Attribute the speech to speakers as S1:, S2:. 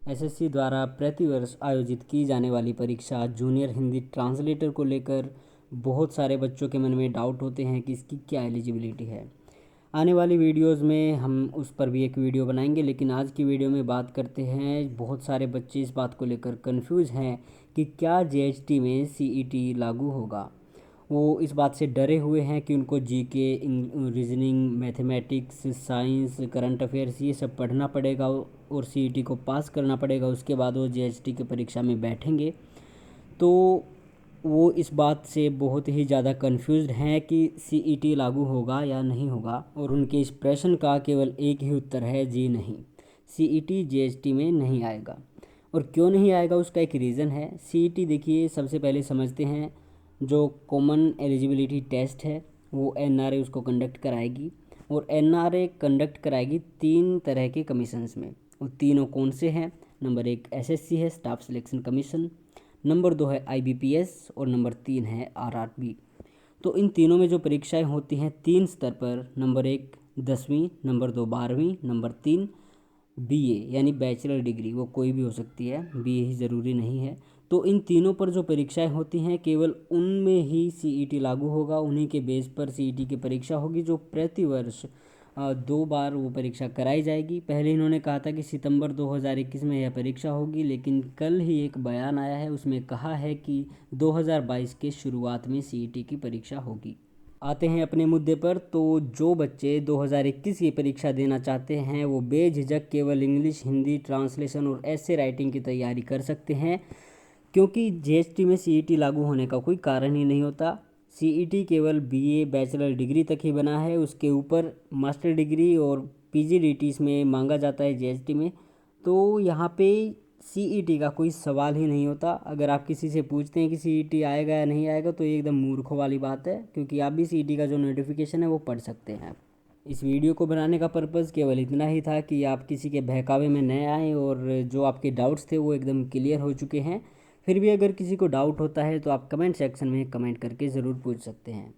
S1: SSC द्वारा प्रतिवर्ष आयोजित की जाने वाली परीक्षा जूनियर हिंदी ट्रांसलेटर को लेकर बहुत सारे बच्चों के मन में डाउट होते हैं कि इसकी क्या एलिजिबिलिटी है। आने वाली वीडियोस में हम उस पर भी एक वीडियो बनाएंगे, लेकिन आज की वीडियो में बात करते हैं। बहुत सारे बच्चे इस बात को लेकर कंफ्यूज हैं कि क्या जीएचटी में सीईटी लागू होगा। वो इस बात से डरे हुए हैं कि उनको GK, reasoning, mathematics, science, current affairs ये सब पढ़ना पड़ेगा और सीईटी को पास करना पड़ेगा। उसके बाद वो जीएचटी की परीक्षा में बैठेंगे। तो वो इस बात से बहुत ही ज़्यादा कंफ्यूज्ड हैं कि सीईटी लागू होगा या नहीं होगा, और उनके इस प्रश्न का केवल एक ही उत्तर है, जी नहीं, सीईटी जीएचटी में नहीं आएगा। और क्यों नहीं आएगा उसका एक रीज़न है। सीईटी देखिए, सबसे पहले समझते हैं, जो कॉमन एलिजिबिलिटी टेस्ट है वो एनआरए उसको कंडक्ट कराएगी, और एनआरए कंडक्ट कराएगी 3 तरह के कमीशंस में। वो तीनों कौन से हैं? नंबर 1 एसएससी है, स्टाफ सिलेक्शन कमीशन, नंबर 2 है आईबीपीएस, और नंबर 3 है आरआरबी। तो इन तीनों में जो परीक्षाएं होती हैं 3 स्तर पर, नंबर 1 10वीं, नंबर 2 12वीं, नंबर 3 बीए यानी बैचलर डिग्री, वो कोई भी हो सकती है, बीए ही ज़रूरी नहीं है। तो इन तीनों पर जो परीक्षाएं होती हैं केवल उनमें ही सीईटी लागू होगा। उन्हीं के बेस पर सीईटी की परीक्षा होगी, जो प्रतिवर्ष 2 बार वो परीक्षा कराई जाएगी। पहले इन्होंने कहा था कि सितंबर 2021 में यह परीक्षा होगी, लेकिन कल ही एक बयान आया है, उसमें कहा है कि 2022 के शुरुआत में सीईटी की परीक्षा होगी। आते हैं अपने मुद्दे पर। तो जो बच्चे 2021 की परीक्षा देना चाहते हैं वो बेझिझक केवल इंग्लिश, हिंदी ट्रांसलेशन और ऐसे राइटिंग की तैयारी कर सकते हैं, क्योंकि जीएचटी में सीईटी लागू होने का कोई कारण ही नहीं होता। सीईटी केवल बीए बैचलर डिग्री तक ही बना है, उसके ऊपर मास्टर डिग्री और पीजीडीटी इसमें मांगा जाता है जीएचटी में। तो यहाँ पे सीईटी का कोई सवाल ही नहीं होता। अगर आप किसी से पूछते हैं कि सीईटी आएगा या नहीं आएगा, तो ये एकदम मूर्खों वाली बात है, क्योंकि आप भी सीईटी का जो नोटिफिकेशन है वो पढ़ सकते हैं। इस वीडियो को बनाने का पर्पज़ केवल इतना ही था कि आप किसी के बहकावे में न आएँ, और जो आपके डाउट्स थे वो एकदम क्लियर हो चुके हैं। फिर भी अगर किसी को डाउट होता है तो आप कमेंट सेक्शन में कमेंट करके ज़रूर पूछ सकते हैं।